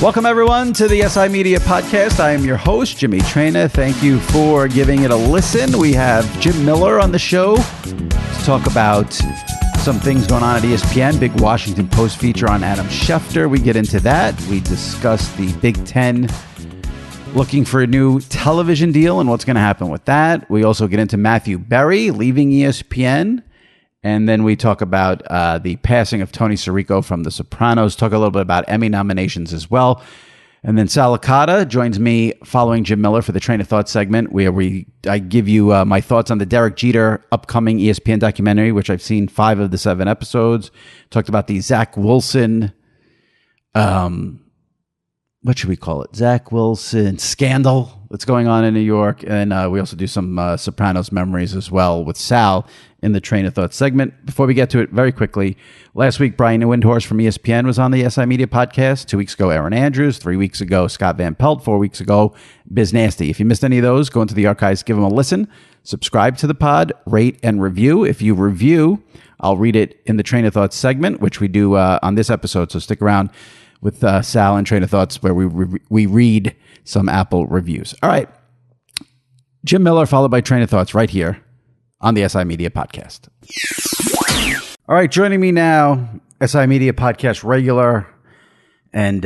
Welcome, everyone, to the SI Media Podcast. I am your host, Jimmy Traina. Thank you for giving it a listen. We have Jim Miller on the show to talk about some things going on at ESPN. Big Washington Post feature on Adam Schefter. We get into that. We discuss the Big Ten looking for a new television deal and what's going to happen with that. We also get into Matthew Berry leaving ESPN. And then we talk about the passing of Tony Sirico from The Sopranos, talk a little bit about Emmy nominations as well. And then Sal Licata joins me following Jim Miller for the Train of Thought segment, where I give you my thoughts on the Derek Jeter upcoming ESPN documentary, which I've seen 5 of the 7 episodes. Talked about the Zach Wilson, what should we call it? Zach Wilson scandal that's going on in New York. And we also do some Sopranos memories as well with Sal in the Train of Thought segment. Before we get to it, very quickly, last week, Brian Windhorst from ESPN was on the SI Media Podcast. 2 weeks ago, Aaron Andrews. 3 weeks ago, Scott Van Pelt. 4 weeks ago, Biz Nasty. If you missed any of those, go into the archives, give them a listen, subscribe to the pod, rate and review. If you review, I'll read it in the Train of Thought segment, which we do on this episode. So stick around with Sal and Train of Thoughts, where we read some Apple reviews. All right. Jim Miller, followed by Train of Thoughts right here on the SI Media Podcast. All right, joining me now, SI Media Podcast regular and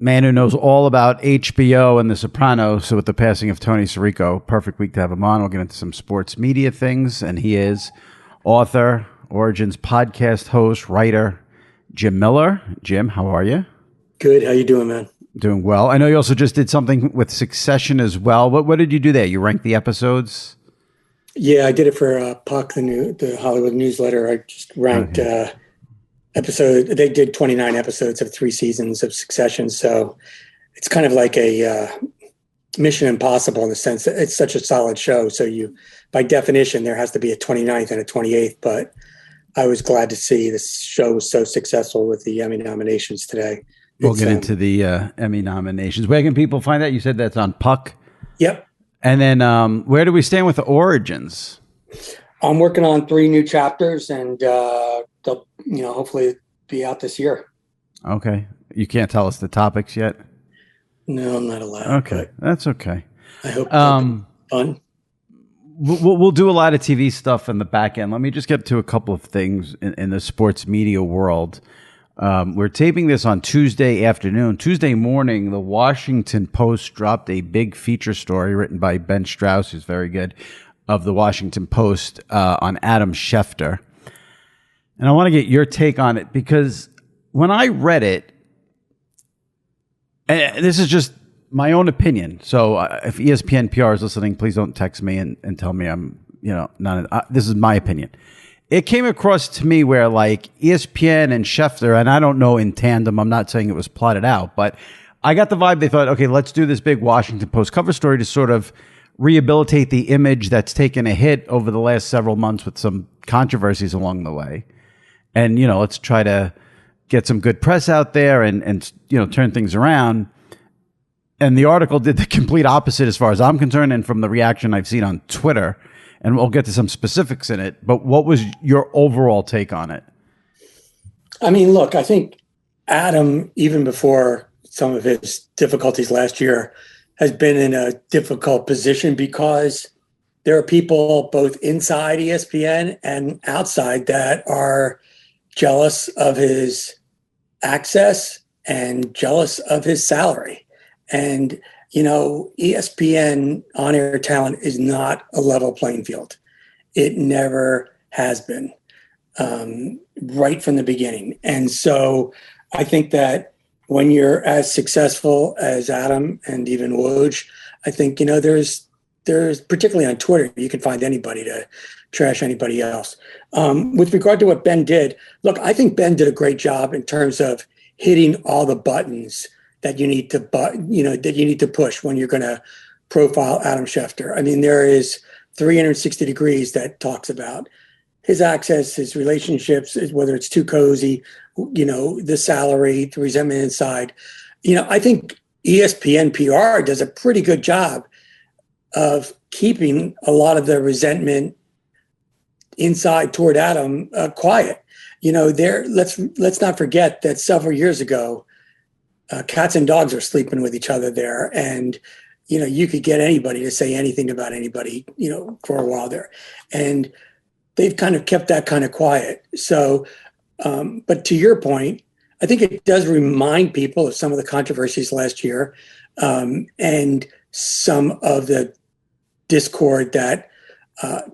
man who knows all about HBO and The Sopranos. So with the passing of Tony Sirico, perfect week to have him on. We'll get into some sports media things. And he is author, Origins podcast host, writer, Jim Miller. Jim, how are you? Good. How you doing, man? Doing well. I know you also just did something with Succession as well. What did you do there? You ranked the episodes? Yeah, I did it for Puck, the Hollywood newsletter. I just ranked episode. They did 29 episodes of 3 seasons of Succession. So it's kind of like a Mission Impossible in the sense that it's such a solid show. So by definition, there has to be a 29th and a 28th. But I was glad to see this show was so successful with the Emmy nominations today. We'll get into the Emmy nominations. Where can people find that? You said that's on Puck. Yep. And then where do we stand with the Origins? I'm working on 3 new chapters, and they'll, hopefully be out this year. Okay. You can't tell us the topics yet? No, I'm not allowed. Okay. That's okay. I hope it's fun. We'll do a lot of TV stuff in the back end. Let me just get to a couple of things in the sports media world. We're taping this on Tuesday afternoon. Tuesday morning, the Washington Post dropped a big feature story written by Ben Strauss, who's very good, of the Washington Post on Adam Schefter. And I want to get your take on it, because when I read it, and this is just my own opinion. So if ESPN PR is listening, please don't text me and tell me I'm, this is my opinion. It came across to me where like ESPN and Schefter, and I don't know in tandem, I'm not saying it was plotted out, but I got the vibe they thought, okay, let's do this big Washington Post cover story to sort of rehabilitate the image that's taken a hit over the last several months with some controversies along the way. And, let's try to get some good press out there and turn things around. And the article did the complete opposite as far as I'm concerned, and from the reaction I've seen on Twitter. And we'll get to some specifics in it. But what was your overall take on it? I mean, look, I think Adam, even before some of his difficulties last year, has been in a difficult position because there are people both inside ESPN and outside that are jealous of his access and jealous of his salary. And ESPN on-air talent is not a level playing field. It never has been, right from the beginning. And so I think that when you're as successful as Adam and even Woj, I think, there's particularly on Twitter, you can find anybody to trash anybody else. With regard to what Ben did, look, I think Ben did a great job in terms of hitting all the buttons that you need to push when you're going to profile Adam Schefter. I mean, there is 360 degrees that talks about his access, his relationships, whether it's too cozy, the salary, the resentment inside. I think ESPN PR does a pretty good job of keeping a lot of the resentment inside toward Adam quiet. Let's not forget that several years ago, cats and dogs are sleeping with each other there. And, you could get anybody to say anything about anybody, for a while there. And they've kind of kept that kind of quiet. So, but to your point, I think it does remind people of some of the controversies last year, and some of the discord that,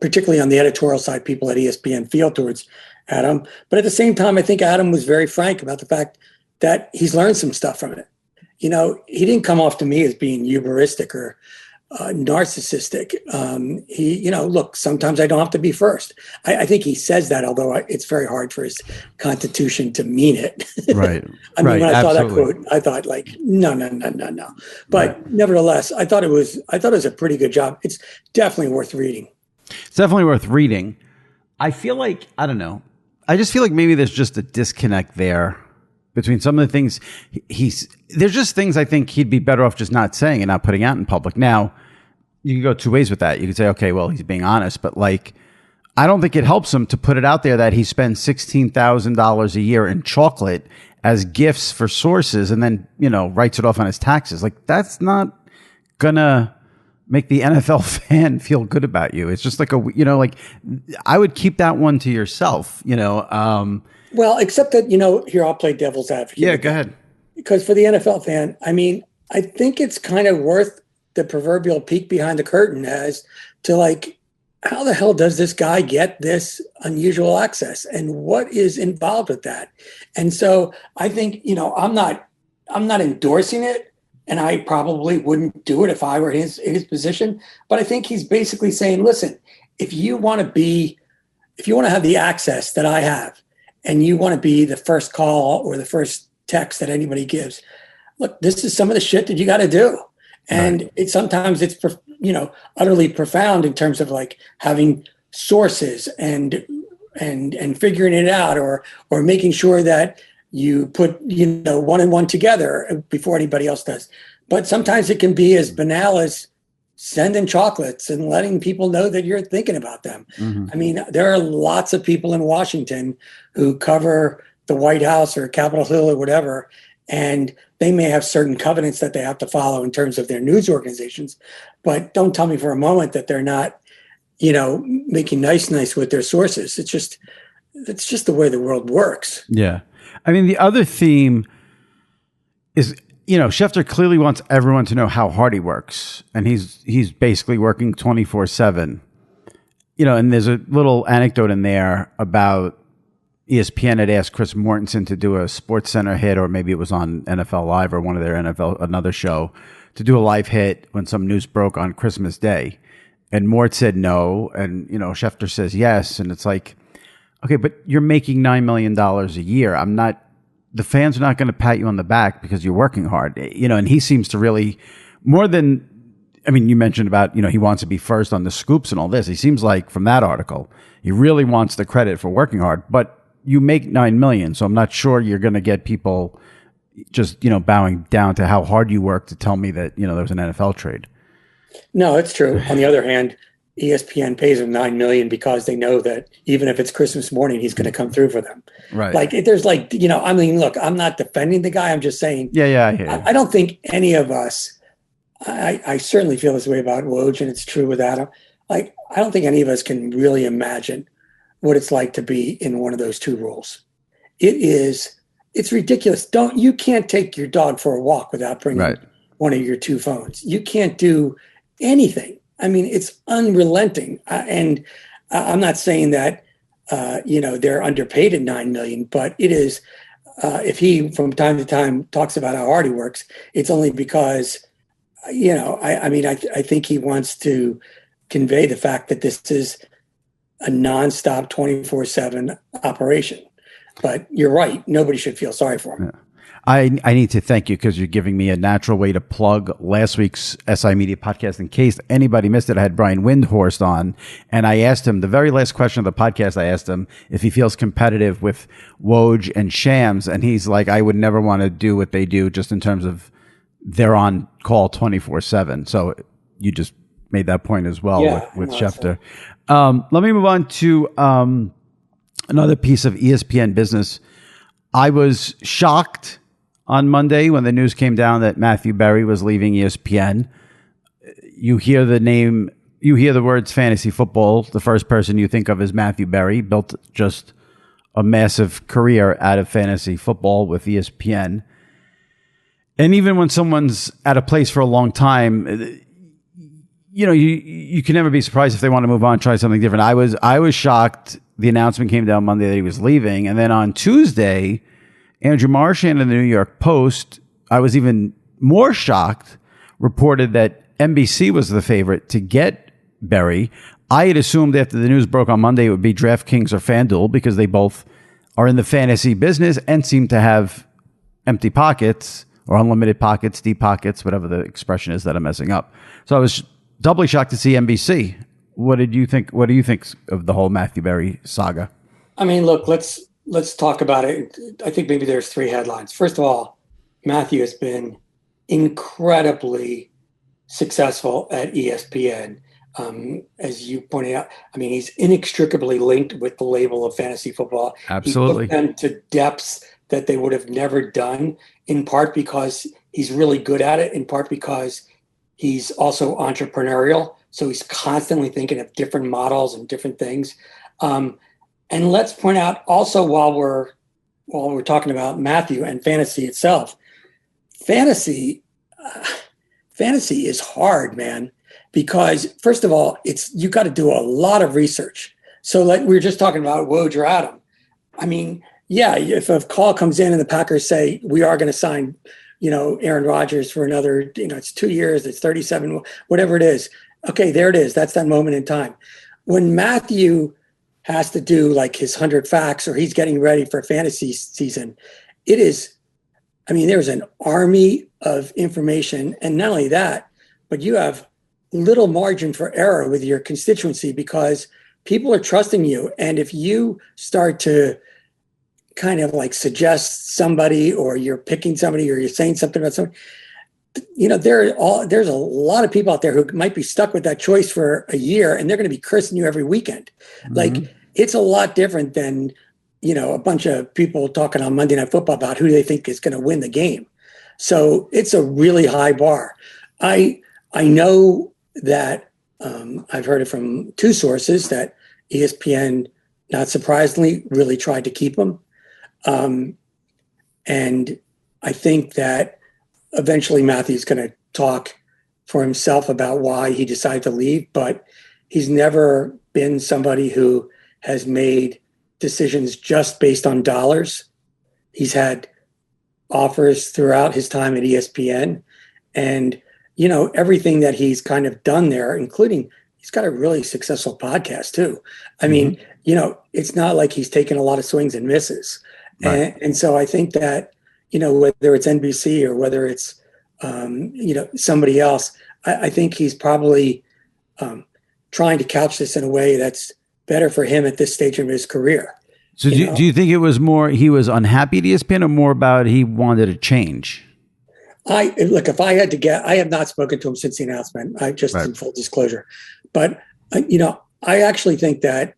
particularly on the editorial side, people at ESPN feel towards Adam. But at the same time, I think Adam was very frank about the fact that he's learned some stuff from it. He didn't come off to me as being hubristic or narcissistic. Look, sometimes I don't have to be first. I think he says that, although it's very hard for his constitution to mean it. Right. When I saw that absolutely. quote, I thought no. But nevertheless, I thought it was a pretty good job. It's definitely worth reading. It's definitely worth reading. I feel like, I don't know. I just feel like maybe there's just a disconnect there between some of the things there's just things I think he'd be better off just not saying and not putting out in public. Now, you can go two ways with that. You could say, okay, well, he's being honest, but I don't think it helps him to put it out there that he spends $16,000 a year in chocolate as gifts for sources and then, writes it off on his taxes. That's not gonna make the NFL fan feel good about you. It's just I would keep that one to yourself, Well, except that, here I'll play devil's advocate. Yeah, go ahead. Because for the NFL fan, I think it's kind of worth the proverbial peek behind the curtain as to how the hell does this guy get this unusual access and what is involved with that? And so I think, I'm not endorsing it, and I probably wouldn't do it if I were in his position. But I think he's basically saying, listen, if you want to have the access that I have, and you want to be the first call or the first text that anybody gives, look, this is some of the shit that you got to do. And right. Sometimes it's utterly profound in terms of having sources and figuring it out, or making sure that you put one and one together before anybody else does. But sometimes it can be as banal as sending chocolates and letting people know that you're thinking about them. Mm-hmm. There are lots of people in Washington who cover the White House or Capitol Hill or whatever, and they may have certain covenants that they have to follow in terms of their news organizations. But don't tell me for a moment that they're not, making nice with their sources. It's just the way the world works. Yeah. The other theme is, Schefter clearly wants everyone to know how hard he works, and he's basically working 24/7. And there's a little anecdote in there about ESPN had asked Chris Mortensen to do a SportsCenter hit, or maybe it was on NFL Live or one of their another show, to do a live hit when some news broke on Christmas Day, and Mort said no, and Schefter says yes, and it's like, okay, but you're making $9 million a year. The fans are not going to pat you on the back because you're working hard, and he seems to really, more than, you mentioned about, he wants to be first on the scoops and all this. He seems like, from that article, he really wants the credit for working hard, but you make $9 million. So I'm not sure you're going to get people just, bowing down to how hard you work to tell me that, there was an NFL trade. No, it's true. On the other hand, ESPN pays him $9 million because they know that even if it's Christmas morning, he's going to come through for them. Right. There's look, I'm not defending the guy. I'm just saying, I don't think any of us, I certainly feel this way about Woj, and it's true with Adam. I don't think any of us can really imagine what it's like to be in one of those two roles. It's ridiculous. You can't take your dog for a walk without bringing one of your two phones. You can't do anything. It's unrelenting. And I'm not saying that, they're underpaid at $9 million, but it is, if he from time to time talks about how hard he works, it's only because, I think he wants to convey the fact that this is a nonstop 24/7 operation. But you're right. Nobody should feel sorry for him. Yeah. I need to thank you because you're giving me a natural way to plug last week's SI Media podcast. In case anybody missed it, I had Brian Windhorst on, and I asked him, the very last question of the podcast, I asked him if he feels competitive with Woj and Shams, and he's like, I would never want to do what they do just in terms of they're on call 24/7. So you just made that point as well with Schefter. Let me move on to another piece of ESPN business. I was shocked on Monday when the news came down that Matthew Berry was leaving ESPN. You hear the name, you hear the words fantasy football. The first person you think of is Matthew Berry, built just a massive career out of fantasy football with ESPN. And even when someone's at a place for a long time, you can never be surprised if they want to move on, try something different. I was shocked. The announcement came down Monday that he was leaving. And then on Tuesday, Andrew Marchand in the New York Post, I was even more shocked, reported that NBC was the favorite to get Berry. I had assumed after the news broke on Monday it would be DraftKings or FanDuel because they both are in the fantasy business and seem to have empty pockets or unlimited pockets, deep pockets, whatever the expression is that I'm messing up. So I was doubly shocked to see NBC. What did you think? What do you think of the whole Matthew Berry saga? I mean, look, let's talk about it. I think maybe there's three headlines. First of all, Matthew has been incredibly successful at ESPN. As you pointed out, I mean, he's inextricably linked with the label of fantasy football. Absolutely. He took them to depths that they would have never done, in part because he's really good at it, in part because he's also entrepreneurial. So he's constantly thinking of different models and different things. And let's point out also while we're talking about Matthew and fantasy itself, fantasy is hard, man, because first of all, you got to do a lot of research. So like we were just talking about Woj or Adam. I mean, yeah, if a call comes in and the Packers say we are going to sign, Aaron Rodgers for another, it's 2 years, it's 37, whatever it is. Okay, there it is. That's that moment in time. When Matthew has to do like his 100 facts or he's getting ready for fantasy season, there's an army of information. And not only that, but you have little margin for error with your constituency because people are trusting you. And if you start to kind of like suggest somebody or you're picking somebody or you're saying something about somebody, there's a lot of people out there who might be stuck with that choice for a year and they're going to be cursing you every weekend. Mm-hmm. Like it's a lot different than, a bunch of people talking on Monday Night Football about who they think is going to win the game. So it's a really high bar. I know that I've heard it from two sources that ESPN, not surprisingly, really tried to keep him. And I think that eventually Matthew's going to talk for himself about why he decided to leave, but he's never been somebody who has made decisions just based on dollars. He's had offers throughout his time at ESPN and, everything that he's kind of done there, including he's got a really successful podcast too. I mean, it's not like he's taken a lot of swings and misses. Right. And so I think that, whether it's NBC or whether it's, somebody else, I think he's probably trying to couch this in a way that's better for him at this stage of his career. So do you think it was more he was unhappy at ESPN or more about he wanted a change? If I had to guess, I have not spoken to him since the announcement. I just in full disclosure, but I actually think that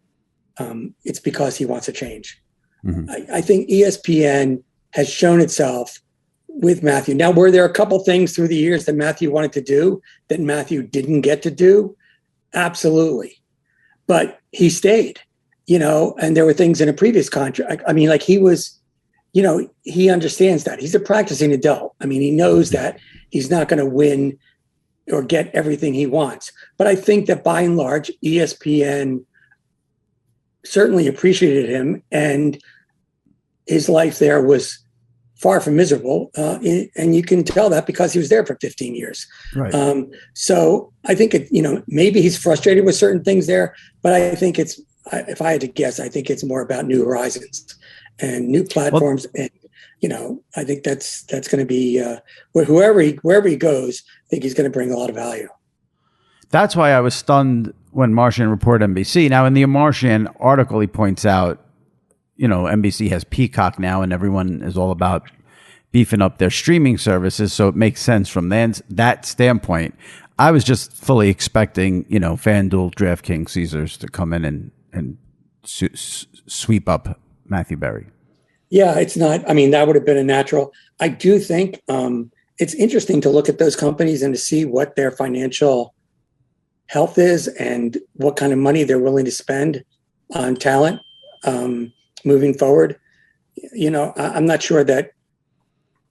it's because he wants a change. Mm-hmm. I think ESPN has shown itself with Matthew. Now, were there a couple things through the years that Matthew wanted to do that Matthew didn't get to do? Absolutely. But he stayed, and there were things in a previous contract. I mean, like he was, he understands that. He's a practicing adult. I mean, he knows that he's not going to win or get everything he wants. But I think that by and large, ESPN certainly appreciated him, and his life there was far from miserable. And you can tell that because he was there for 15 years. Right. So I think maybe he's frustrated with certain things there, but I think if I had to guess, I think it's more about new horizons and new platforms. Well, and, I think that's going to be wherever he goes, I think he's going to bring a lot of value. That's why I was stunned when Marchand reported NBC. Now, in the Marchand article, he points out, NBC has Peacock now, and everyone is all about beefing up their streaming services. So it makes sense from that standpoint. I was just fully expecting, FanDuel, DraftKings, Caesars to come in and sweep up Matthew Berry. Yeah, it's not. I mean, that would have been a natural. I do think it's interesting to look at those companies and to see what their financial health is and what kind of money they're willing to spend on talent moving forward. I'm not sure that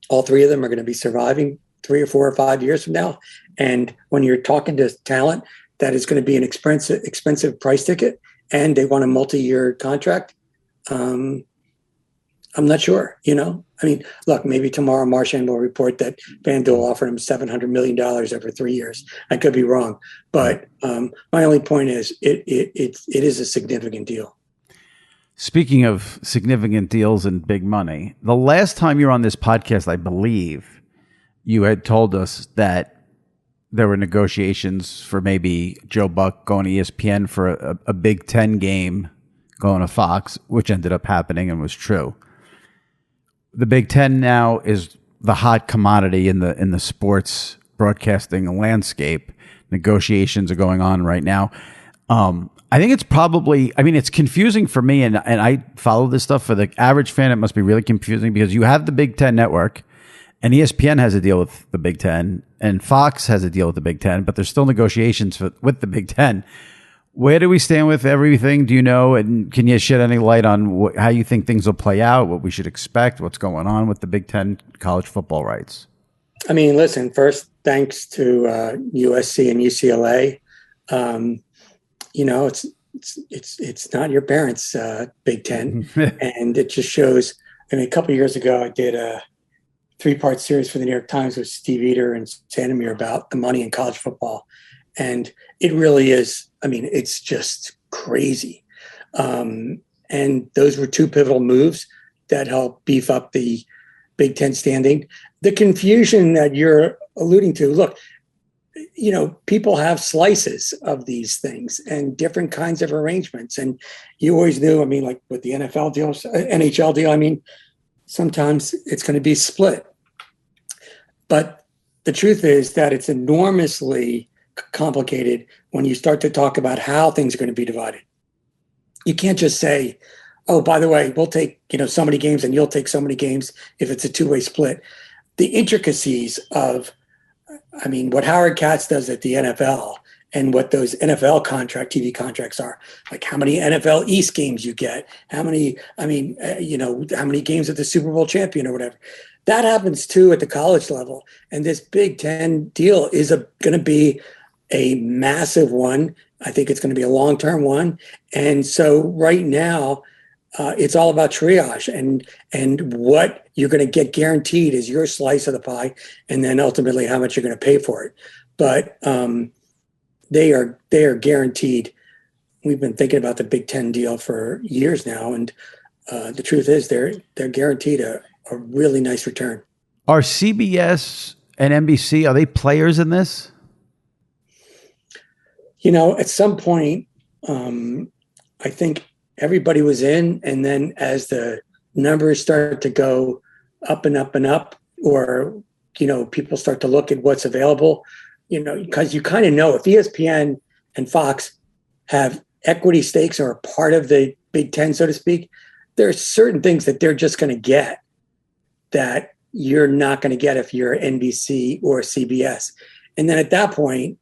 all three of them are going to be surviving 3 or 4 or 5 years from now. And when you're talking to talent, that is going to be an expensive price ticket, and they want a multi-year contract. I'm not sure, I mean, look, maybe tomorrow Marchand will report that FanDuel offered him $700 million over 3 years. I could be wrong, but my only point is it is a significant deal. Speaking of significant deals and big money, the last time you were on this podcast, I believe you had told us that there were negotiations for maybe Joe Buck going to ESPN for a Big Ten game going to Fox, which ended up happening and was true. The Big Ten now is the hot commodity in the sports broadcasting landscape. Negotiations are going on right now. I think it's probably, it's confusing for me, and I follow this stuff. For the average fan, it must be really confusing because you have the Big Ten network, and ESPN has a deal with the Big Ten, and Fox has a deal with the Big Ten, but there's still negotiations with the Big Ten. Where do we stand with everything? Do you know? And can you shed any light on how you think things will play out, what we should expect, what's going on with the Big Ten college football rights? I mean, listen, first, thanks to USC and UCLA. It's not your parents' Big Ten. And it just shows, a couple of years ago, I did a 3-part series for the New York Times with Steve Eater and Sandomir about the money in college football. And it really is, it's just crazy. And those were 2 pivotal moves that helped beef up the Big Ten standing. The confusion that you're alluding to, look, people have slices of these things and different kinds of arrangements. And you always knew, like with the NFL deal, NHL deal, sometimes it's going to be split. But the truth is that it's enormously complicated when you start to talk about how things are going to be divided. You can't just say, oh, by the way, we'll take, so many games and you'll take so many games if it's a 2-way split. The intricacies of, what Howard Katz does at the NFL and what those NFL TV contracts are, like how many NFL East games you get, how many games at the Super Bowl champion or whatever. That happens too at the college level. And this Big Ten deal is going to be a massive one. I think it's going to be a long-term one. And so right now, it's all about triage and what you're going to get guaranteed is your slice of the pie, and then ultimately how much you're going to pay for it. But they are guaranteed. We've been thinking about the Big Ten deal for years now, and the truth is they're guaranteed a really nice return. Are CBS and NBC, are they players in this? At some point, I think everybody was in, and then as the numbers start to go up and up and up, or people start to look at what's available, because you kind of know if ESPN and Fox have equity stakes or a part of the Big Ten, so to speak, there are certain things that they're just going to get that you're not going to get if you're NBC or CBS. And then at that point,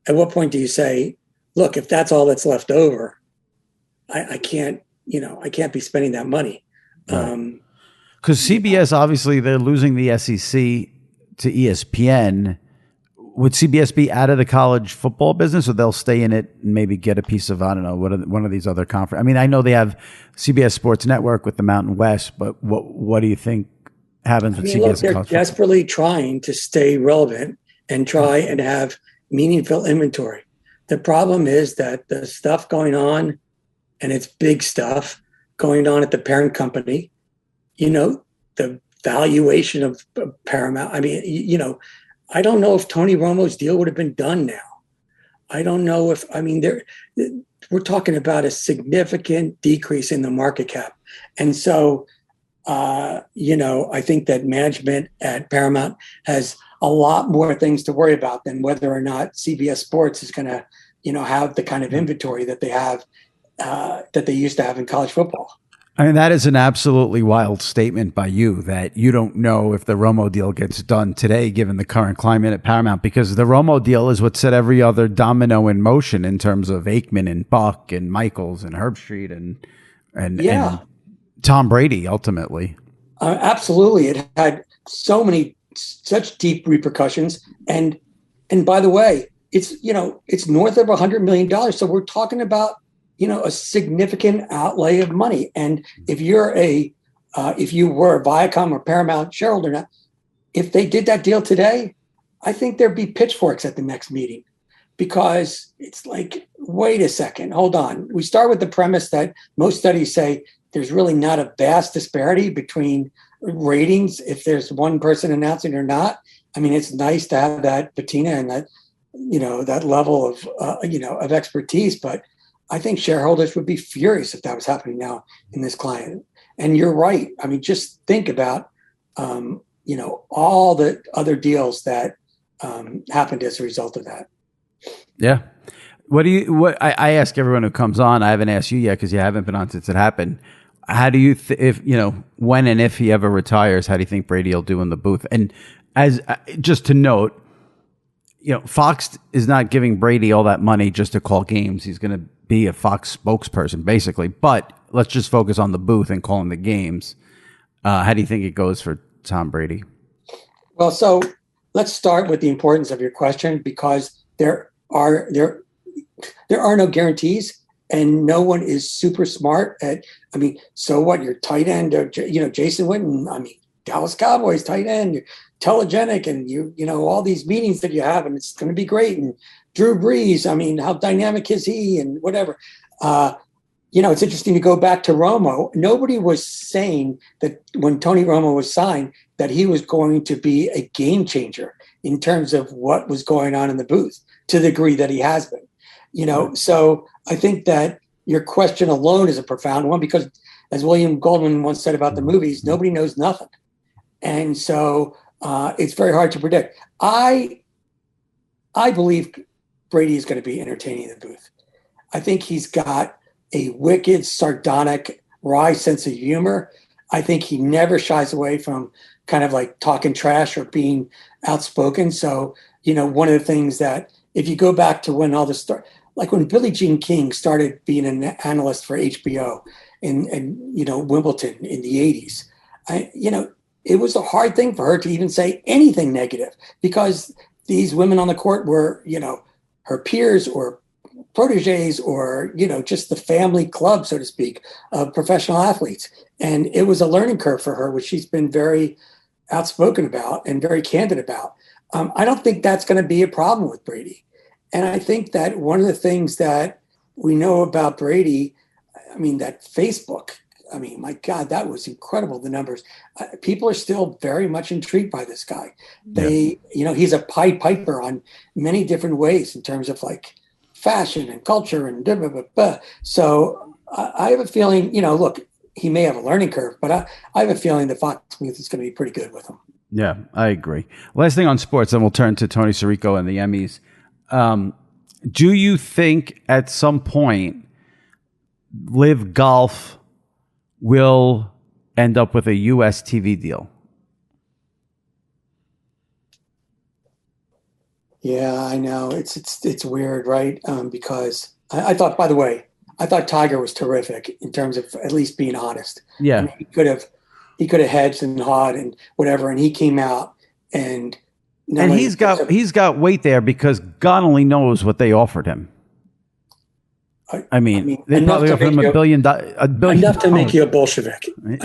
at what point do you say, look, if that's all that's left over, I can't be spending that money. Because CBS, obviously, they're losing the SEC to ESPN. Would CBS be out of the college football business, or they'll stay in it and maybe get a piece of, I don't know, one of these other conferences? I know they have CBS Sports Network with the Mountain West, but what do you think happens with CBS? Look, they're desperately trying to stay relevant and try and have meaningful inventory. The problem is that the stuff going on, and it's big stuff going on at the parent company, the valuation of Paramount. I don't know if Tony Romo's deal would have been done now. I don't know if, we're talking about a significant decrease in the market cap. And so, I think that management at Paramount has a lot more things to worry about than whether or not CBS Sports is going to, have the kind of inventory that they have, that they used to have in college football. I mean, that is an absolutely wild statement by you that you don't know if the Romo deal gets done today, given the current climate at Paramount, because the Romo deal is what set every other domino in motion in terms of Aikman and Buck and Michaels and Herbstreit and Tom Brady ultimately. Absolutely. It had such deep repercussions. And by the way, it's north of $100 million. So we're talking about, a significant outlay of money. And if you were a Viacom or Paramount shareholder now, if they did that deal today, I think there'd be pitchforks at the next meeting, because it's like, wait a second, hold on. We start with the premise that most studies say there's really not a vast disparity between ratings if there's one person announcing or not. I mean, it's nice to have that patina and that, that level of expertise, but I think shareholders would be furious if that was happening now in this client. And you're right. I mean, just think about, all the other deals that happened as a result of that. Yeah. I ask everyone who comes on, I haven't asked you yet because you haven't been on since it happened. How do you, when and if he ever retires, how do you think Brady will do in the booth? And as just to note, Fox is not giving Brady all that money just to call games. He's going to be a Fox spokesperson, basically. But let's just focus on the booth and calling the games. How do you think it goes for Tom Brady? Well, so let's start with the importance of your question, because there are no guarantees, and no one is super smart at. I mean, so what? Your tight end, Jason Witten. I mean, Dallas Cowboys tight end. You're telegenic, and all these meetings that you have, and it's going to be great. And Drew Brees, I mean, how dynamic is he, and whatever. It's interesting to go back to Romo. Nobody was saying that when Tony Romo was signed that he was going to be a game changer in terms of what was going on in the booth to the degree that he has been. So I think that your question alone is a profound one, because as William Goldman once said about the movies, nobody knows nothing. And so it's very hard to predict. I believe Brady is going to be entertaining in the booth. I think he's got a wicked, sardonic, wry sense of humor. I think he never shies away from kind of like talking trash or being outspoken. So, one of the things that, if you go back to when all this started, like when Billie Jean King started being an analyst for HBO and Wimbledon in the 80s, it was a hard thing for her to even say anything negative, because these women on the court were, her peers or proteges or, just the family club, so to speak, of professional athletes. And it was a learning curve for her, which she's been very outspoken about and very candid about. I don't think that's going to be a problem with Brady. And I think that one of the things that we know about Brady, I mean, that Facebook, I mean, my God, that was incredible, the numbers. People are still very much intrigued by this guy. He's a Pied Piper on many different ways in terms of like fashion and culture and blah, blah, blah, blah. So I have a feeling, look, he may have a learning curve, but I have a feeling that Fox News is going to be pretty good with him. Yeah, I agree. Last thing on sports, then we'll turn to Tony Sirico and the Emmys. Do you think at some point LIV Golf will end up with a U.S. TV deal? Yeah, I know. It's weird, right? Because I thought, by the way, Tiger was terrific in terms of at least being honest. Yeah. I mean, he could have hedged and hawed and whatever, and he came out and he's got weight there because God only knows what they offered him. I mean they probably offered him $1 billion. Enough to make you a Bolshevik. He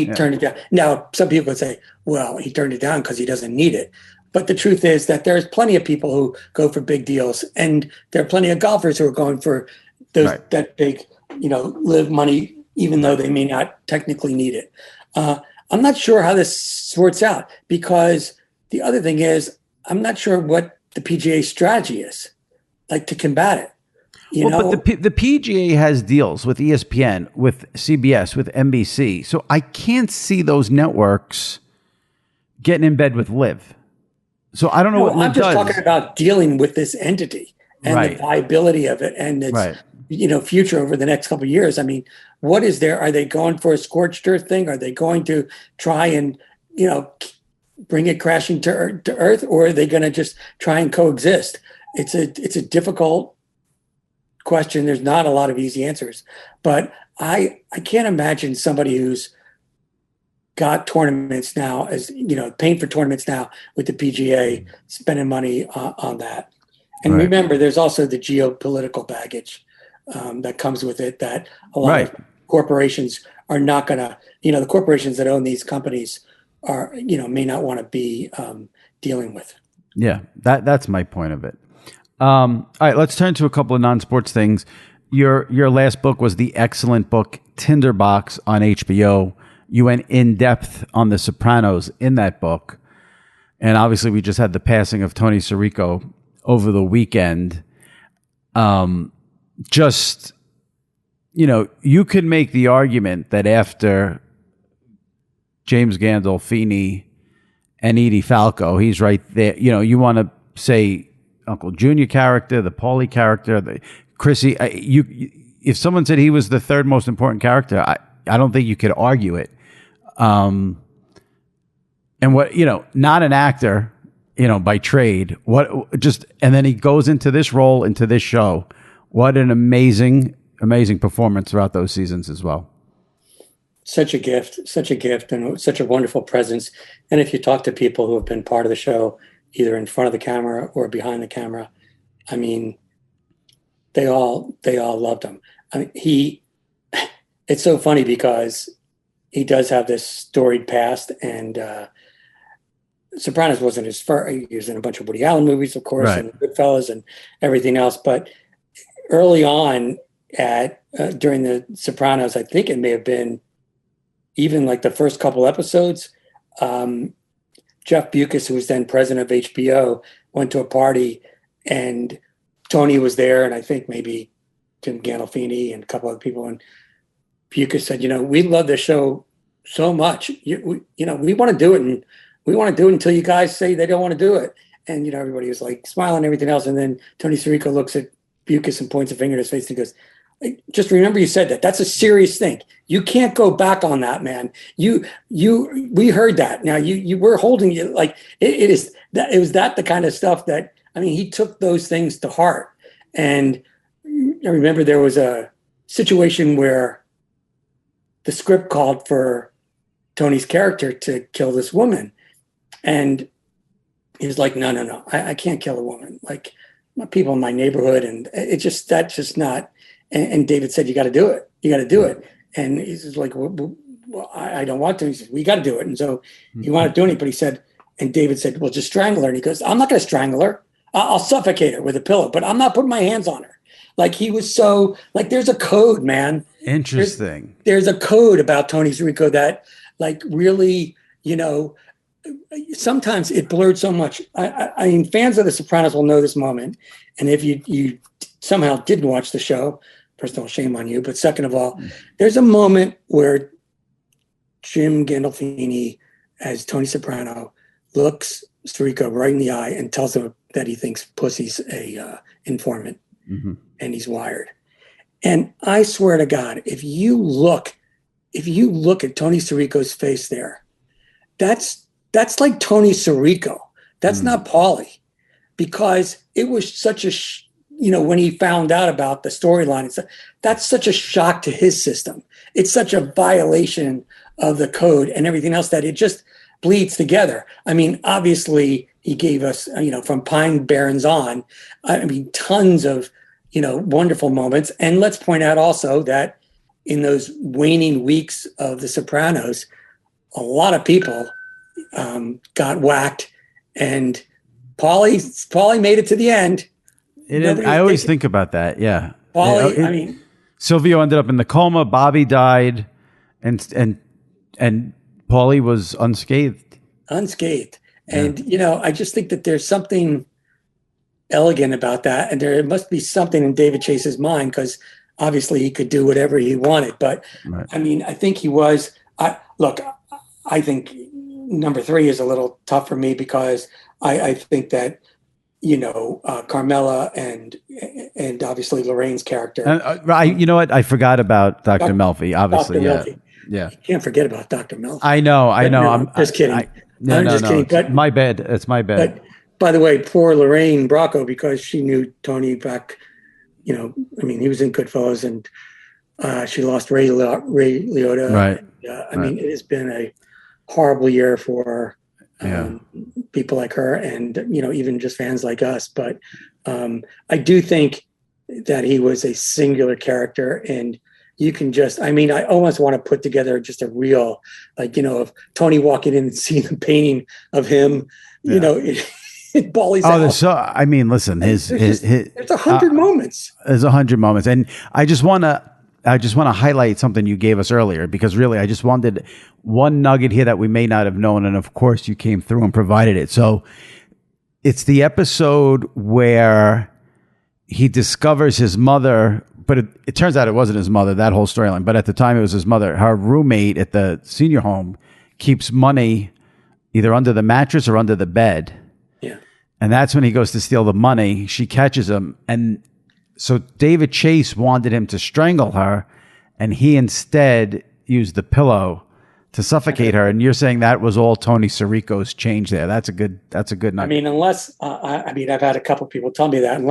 turned it down. Now, some people would say, well, he turned it down because he doesn't need it. But the truth is that there's plenty of people who go for big deals, and there are plenty of golfers who are going for that big, LIV money, even though they may not technically need it. I'm not sure how this sorts out, because the other thing is I'm not sure what the PGA strategy is, like, to combat it. But the PGA has deals with ESPN, with CBS, with NBC. So I can't see those networks getting in bed with LIV. So I don't know what LIV does. I'm just talking about dealing with this entity and the viability of it and its, future over the next couple of years. I mean, what is there? Are they going for a scorched earth thing? Are they going to try and, bring it crashing to earth, or are they going to just try and coexist? It's a difficult question. There's not a lot of easy answers, but I can't imagine somebody who's got tournaments now, as paying for tournaments now with the PGA, spending money on that. And remember, there's also the geopolitical baggage that comes with it, that a lot of corporations are not going to, the corporations that own these companies are, may not want to be dealing with. Yeah, that's my point of it. All right, let's turn to a couple of non-sports things. Your last book was the excellent book Tinderbox on HBO. You went in depth on The Sopranos in that book. And obviously we just had the passing of Tony Sirico over the weekend. You could make the argument that after James Gandolfini and Edie Falco, he's right there. You want to say Uncle Junior character, the Paulie character, the Chrissy. If someone said he was the third most important character, I don't think you could argue it. And what, not an actor, by trade, and then he goes into this role, into this show. What an amazing performance throughout those seasons as well. Such a gift, and such a wonderful presence. And if you talk to people who have been part of the show, either in front of the camera or behind the camera, I mean, they all loved him. I mean, it's so funny because he does have this storied past, and Sopranos wasn't his first. He was in a bunch of Woody Allen movies, of course, and Goodfellas and everything else. But early on during the Sopranos, I think it may have been even like the first couple episodes, Jeff Bewkes, who was then president of HBO, went to a party, and Tony was there, and I think maybe Tim Gandolfini and a couple other people, and Bewkes said, we love this show so much. We want to do it, and we want to do it until you guys say they don't want to do it. And, everybody was like smiling and everything else. And then Tony Sirico looks at Bewkes and points a finger at his face and goes, just remember you said that. That's a serious thing. You can't go back on that, man. We heard that. Now you were holding you like it is that. It was the kind of stuff that, he took those things to heart. And I remember there was a situation where the script called for Tony's character to kill this woman. And he was like, no, I can't kill a woman. Like, my people in my neighborhood. And that's just not. And David said, you got to do it. You got to do it. And he's like, well, I don't want to. He said, we got to do it. And so he wanted to do it. But he said, and David said, well, just strangle her. And he goes, I'm not going to strangle her. I'll suffocate her with a pillow, but I'm not putting my hands on her. Like, he was so, like, there's a code, man. Interesting. There's a code about Tony Sirico that, like, really, sometimes it blurred so much. I mean, fans of The Sopranos will know this moment. And if you somehow didn't watch the show, first of all, shame on you. But second of all, there's a moment where Jim Gandolfini, as Tony Soprano, looks Sirico right in the eye and tells him that he thinks Pussy's a informant, and he's wired. And I swear to God, if you look at Tony Sirico's face there, that's like Tony Sirico. That's not Paulie, because it was such a when he found out about the storyline, that's such a shock to his system. It's such a violation of the code and everything else that it just bleeds together. I mean, obviously, he gave us, from Pine Barrens on, tons of, wonderful moments. And let's point out also that in those waning weeks of The Sopranos, a lot of people got whacked, and Paulie made it to the end. I always think about that. Yeah. Paulie, Silvio ended up in the coma. Bobby died, and Paulie was unscathed. And, I just think that there's something elegant about that. And there must be something in David Chase's mind, because obviously he could do whatever he wanted. But I think he was, I think number 3 is a little tough for me, because I think that, Carmela and and obviously Lorraine's character. You know what? I forgot about Dr. Melfi. Obviously, Dr. yeah. Melfi. Yeah. You can't forget about Dr. Melfi. I know. No, I'm just kidding. I'm just kidding. But my bad. It's my bad. But by the way, poor Lorraine Bracco, because she knew Tony back, he was in Goodfellas, and she lost Ray Liotta. Right. And, mean, it has been a horrible year for people like her and, even just fans like us. But I do think that he was a singular character, and you can I almost want to put together just a reel, of Tony walking in and seeing the painting of him, it Paulie's out. Listen, there's 100 moments. There's 100 moments. And I just want to highlight something you gave us earlier, because really I just wanted one nugget here that we may not have known. And of course you came through and provided it. So it's the episode where he discovers his mother, but it turns out it wasn't his mother, that whole storyline. But at the time it was his mother. Her roommate at the senior home keeps money either under the mattress or under the bed. Yeah. And that's when he goes to steal the money. She catches him. And so David Chase wanted him to strangle her, and he instead used the pillow to suffocate her. And you're saying that was all Tony Sirico's change there. That's a good nugget. Unless I've had a couple people tell me that,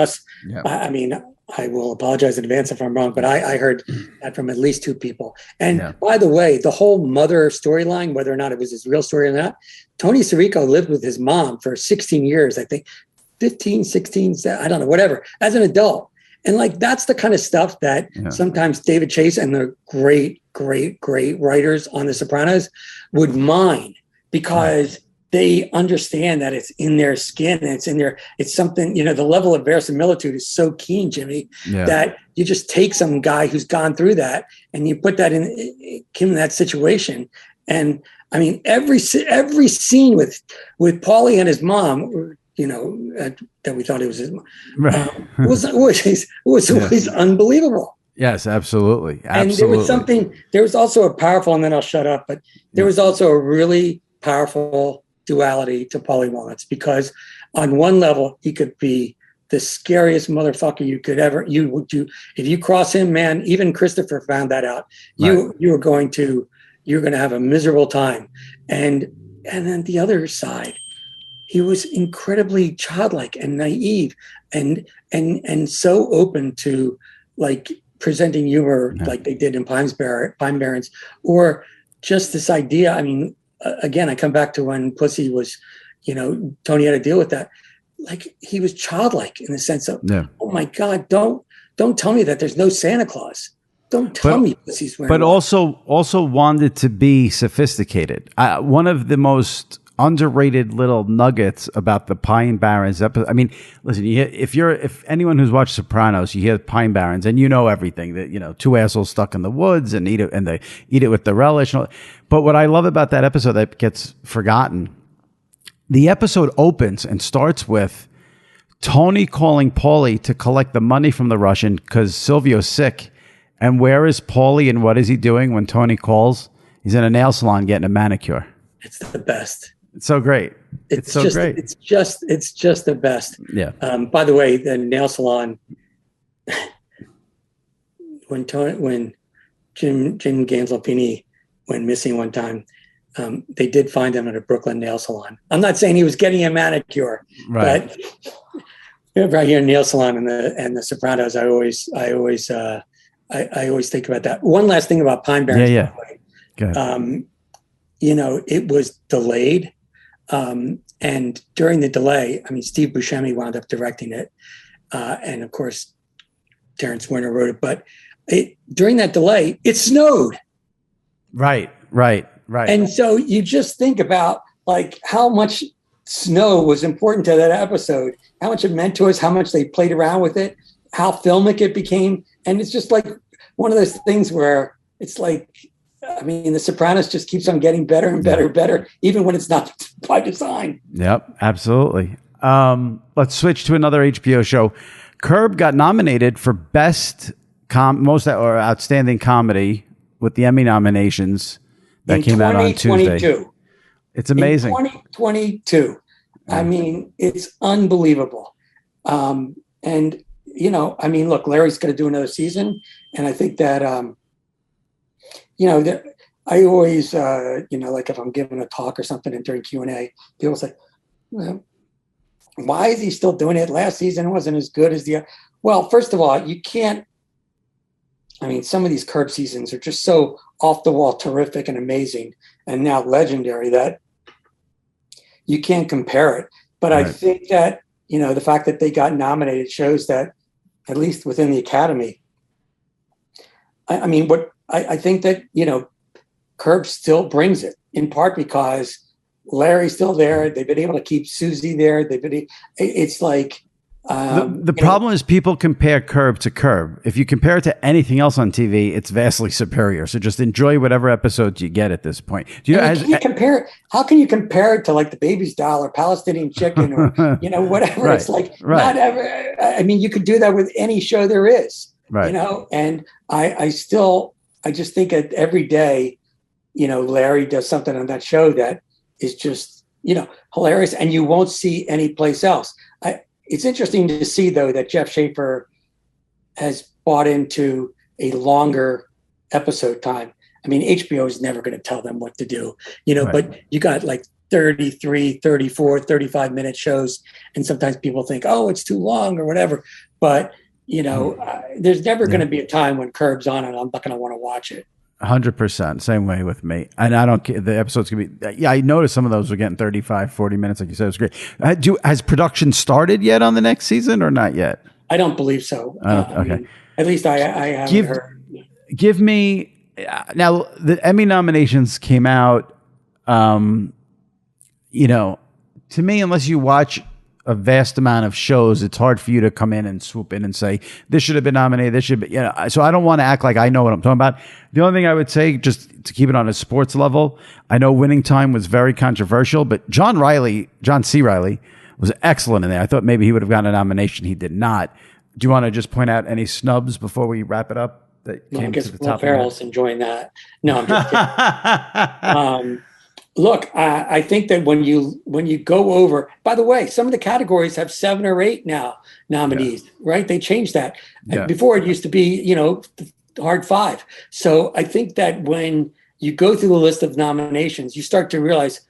I will apologize in advance if I'm wrong, but I heard that from at least two people. And by the way, the whole mother storyline, whether or not it was his real story or not, Tony Sirico lived with his mom for 16 years, I think 15, 16, I don't know, whatever, as an adult. And that's the kind of stuff that sometimes David Chase and the great, great, great writers on The Sopranos would mine, because they understand that it's in their skin and it's something, the level of verisimilitude is so keen, Jimmy, that you just take some guy who's gone through that and you put that in that situation. And every scene with Paulie and his mom, that we thought it was his mom, was always unbelievable. Yes, absolutely. And there was also a powerful, and then I'll shut up, but there was also a really powerful duality to Paulie Walnuts, because on one level, he could be the scariest motherfucker you could ever, if you cross him, man, even Christopher found that out. You're going to have a miserable time. And then the other side, he was incredibly childlike and naive and so open to presenting humor like they did in Pine Barrens, or just this idea. Again, I come back to when Pussy was, Tony had to deal with that. He was childlike in the sense of, oh my God, don't tell me that there's no Santa Claus. Don't tell me Pussy's wearing. But also wanted to be sophisticated. One of the most underrated little nuggets about the Pine Barrens episode. Listen, if anyone who's watched Sopranos, you hear Pine Barrens and everything that, two assholes stuck in the woods and they eat it with the relish. But what I love about that episode that gets forgotten, the episode opens and starts with Tony calling Paulie to collect the money from the Russian because Silvio's sick. And where is Paulie and what is he doing when Tony calls? He's in a nail salon getting a manicure. It's the best. It's so great. It's so great. It's just the best. Yeah. By the way, the nail salon, when Jim Gandolfini went missing one time, they did find him at a Brooklyn nail salon. I'm not saying he was getting a manicure, but right here in nail salon and the Sopranos, I always think about that. One last thing about Pine Barrens. Yeah. It was delayed. And during the delay, Steve Buscemi wound up directing it. And of course, Terrence Winter wrote it, but during that delay, it snowed. Right. And so you just think about how much snow was important to that episode, how much it meant to us, how much they played around with it, how filmic it became. And it's just one of those things where it's The Sopranos just keeps on getting better and better, even when it's not by design. Yep, absolutely. Let's switch to another HBO show. Curb got nominated for Best most or Outstanding Comedy with the Emmy nominations that came out on Tuesday. It's amazing. In 2022. It's unbelievable. And I mean, look, Larry's going to do another season, and I think that I always, like if I'm giving a talk or something and during Q&A, people say, well, why is he still doing it? Last season wasn't as good as well, first of all, you can't, I mean, some of these Curb seasons are just so off the wall, terrific and amazing, and now legendary that you can't compare it. But Right. I think that, the fact that they got nominated shows that, at least within the Academy, I think that, Curb still brings it, in part because Larry's still there. They've been able to keep Susie there. It's like, the problem is people compare Curb to Curb. If you compare it to anything else on TV, it's vastly superior. So just enjoy whatever episodes you get at this point. Do you know? How can you compare it to like the Baby's Doll or Palestinian Chicken or whatever? Right, It's like right. not ever. I mean, you could do that with any show there is. Right. And I just think that every day, Larry does something on that show that is just hilarious, and you won't see any place else. It's interesting to see, though, that Jeff Schaffer has bought into a longer episode time. I mean, HBO is never going to tell them what to do, Right. but you got like 33, 34, 35-minute shows. And sometimes people think, oh, it's too long or whatever. But, there's never going to be a time when Curb's on and I'm not going to want to watch it. 100%. Same way with me. And I don't care. The episodes can be, yeah, I noticed some of those were getting 35, 40 minutes. Like you said, it was great. Has production started yet on the next season or not yet? I don't believe so. Okay. At least I haven't heard. Give me, now the Emmy nominations came out, to me, unless you watch a vast amount of shows, it's hard for you to come in and swoop in and say, this should have been nominated, this should be, so I don't want to act like I know what I'm talking about. The only thing I would say, just to keep it on a sports level, I know Winning Time was very controversial, but John C. Reilly was excellent in there. I thought maybe he would have gotten a nomination. He did not. Do you want to just point out any snubs before we wrap it up that came to the top? Will Ferrell's enjoying that. No, I'm just kidding. Look, I think that when you go over, by the way, some of the categories have 7 or 8 now nominees, right? They changed that. Yeah. Before it used to be, hard 5. So I think that when you go through the list of nominations, you start to realize,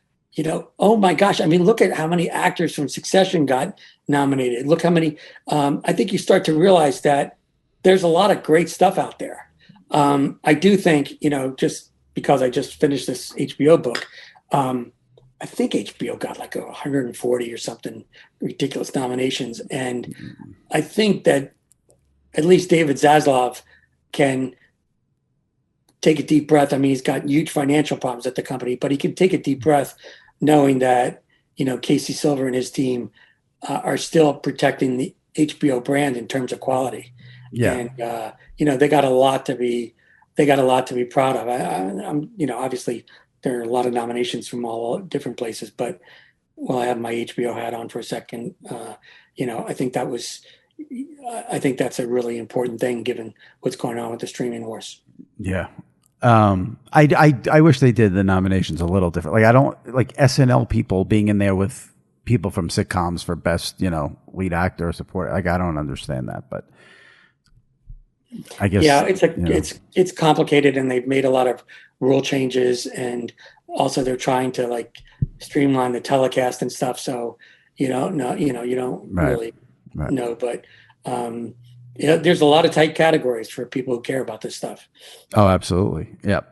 oh my gosh, I mean, look at how many actors from Succession got nominated. Look how many, I think you start to realize that there's a lot of great stuff out there. I do think, just because I just finished this HBO book, I think HBO got like 140 or something ridiculous nominations. And I think that at least David Zaslav can take a deep breath. I mean, he's got huge financial problems at the company, but he can take a deep breath knowing that, Casey Silver and his team are still protecting the HBO brand in terms of quality. Yeah. And, they got a lot to be proud of. I'm obviously there are a lot of nominations from all different places, but while I have my HBO hat on for a second, I think that's a really important thing given what's going on with the streaming wars. Yeah. I wish they did the nominations a little different. Like I don't like SNL people being in there with people from sitcoms for best, lead actor or support. Like I don't understand that, but I guess it's complicated, and they've made a lot of rule changes, and also they're trying to streamline the telecast and stuff. So you don't really know, but there's a lot of tight categories for people who care about this stuff. Oh, absolutely. Yeah.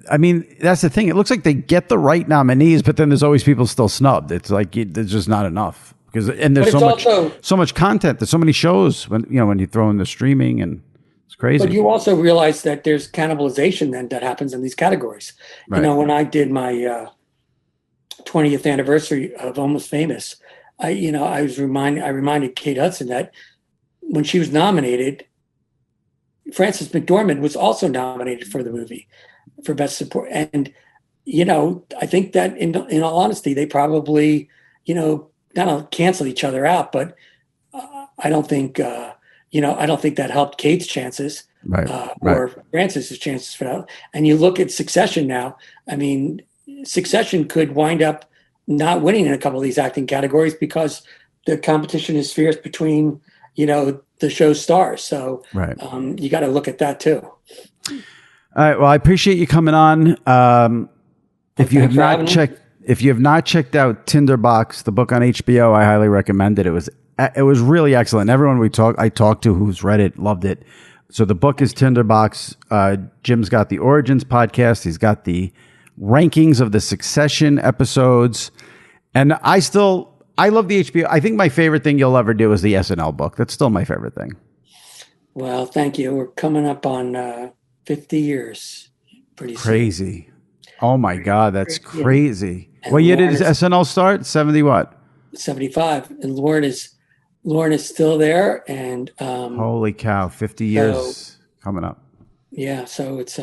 I mean, that's the thing. It looks like they get the right nominees, but then there's always people still snubbed. It's like there's just not enough and there's so much content. There's so many shows when you throw in the streaming, and it's crazy. But you also realize that there's cannibalization then that happens in these categories. Right. When I did my 20th anniversary of Almost Famous, I reminded Kate Hudson that when she was nominated, Frances McDormand was also nominated for the movie for Best Support. And, I think that in all honesty, they probably, not cancel each other out, but I don't think, I don't think that helped Kate's chances or Frances's chances for that. And you look at Succession now, I mean, Succession could wind up not winning in a couple of these acting categories because the competition is fierce between, the show stars. So Right. you got to look at that too. All right. Well, I appreciate you coming on. If you have not checked out Tinderbox, the book on HBO, I highly recommend it. It was really excellent. Everyone I talked to who's read it loved it. So the book is Tinderbox. Jim's got the Origins podcast. He's got the rankings of the Succession episodes, and I love the HBO. I think my favorite thing you'll ever do is the SNL book. That's still my favorite thing. Well, thank you. We're coming up on 50 years. Pretty crazy. Soon. Oh my God, that's crazy. What year did SNL start? 70 what? 75. And Lauren is still there. And holy cow, 50 years coming up. Yeah, so it's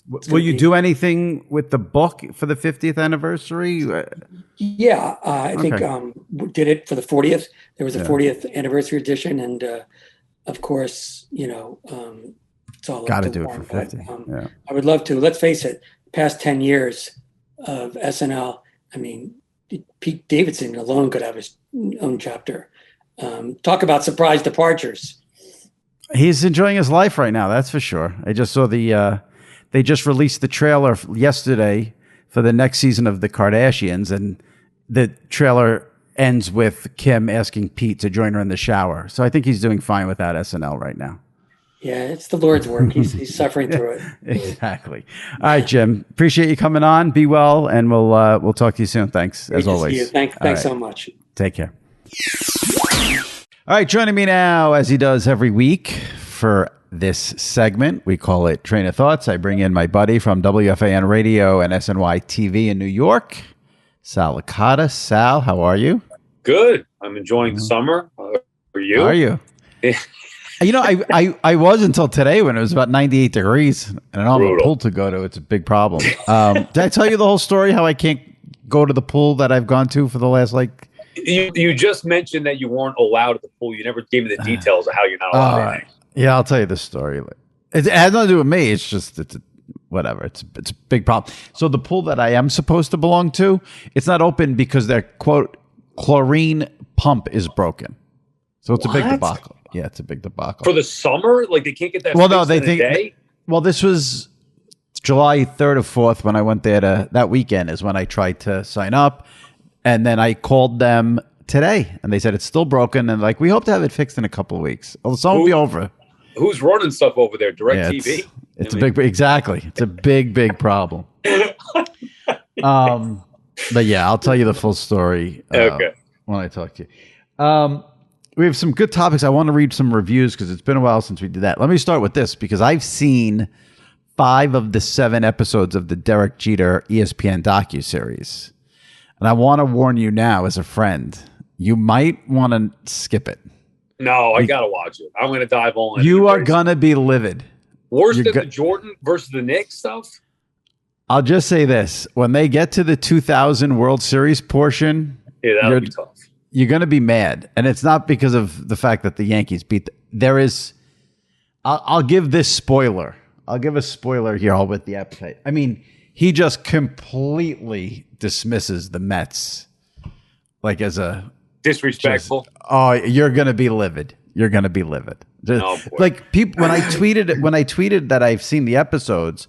will you do anything with the book for the 50th anniversary? Yeah, I think did it for the 40th. There was a 40th anniversary edition, and of course, it's all got to do it for 50. I would love to. Let's face it, past 10 years of SNL. I mean, Pete Davidson alone could have his own chapter. Talk about surprise departures. He's enjoying his life right now, that's for sure. I just saw they just released the trailer yesterday for the next season of The Kardashians, and the trailer ends with Kim asking Pete to join her in the shower. So I think he's doing fine without SNL right now. Yeah, it's the Lord's work. He's suffering through it. Exactly. All right, Jim. Appreciate you coming on. Be well, and we'll talk to you soon. Thanks, as always. Thanks so much. Take care. All right, joining me now, as he does every week for this segment, we call it Train of Thoughts. I bring in my buddy from WFAN Radio and SNY TV in New York, Sal Licata. Sal, how are you? Good. I'm enjoying the summer. How are you? How are you? I was until today when it was about 98 degrees, and I don't have a pool to go to. It's a big problem. Did I tell you the whole story, how I can't go to the pool that I've gone to for the last, You just mentioned that you weren't allowed at the pool. You never gave me the details of how you're not allowed anything. Yeah, I'll tell you the story. It has nothing to do with me. It's just whatever. It's a big problem. So the pool that I am supposed to belong to, it's not open because their quote chlorine pump is broken. So it's a big debacle. Yeah, it's a big debacle for the summer. Like they can't get that. Well, no, they think. Day? Well, this was July 3rd or 4th when I went there. That weekend is when I tried to sign up. And then I called them today, and they said it's still broken. And we hope to have it fixed in a couple of weeks. The summer will be over. Who's running stuff over there? DirecTV? It's exactly. It's a big problem. But yeah, I'll tell you the full story when I talk to you. We have some good topics. I want to read some reviews because it's been a while since we did that. Let me start with this because I've seen 5 of the 7 episodes of the Derek Jeter ESPN docu series. And I want to warn you now as a friend, you might want to skip it. No, I got to watch it. I'm going to dive on it. You are going to be livid. Worse than the Jordan versus the Knicks stuff? I'll just say this. When they get to the 2000 World Series portion, that'll be tough. You're going to be mad. And it's not because of the fact that the Yankees beat. I'll give this spoiler. I'll give a spoiler here, all with the appetite. I mean, he just completely dismisses the Mets as a disrespectful. You're going to be livid. You're going to be livid. People when I tweeted that I've seen the episodes,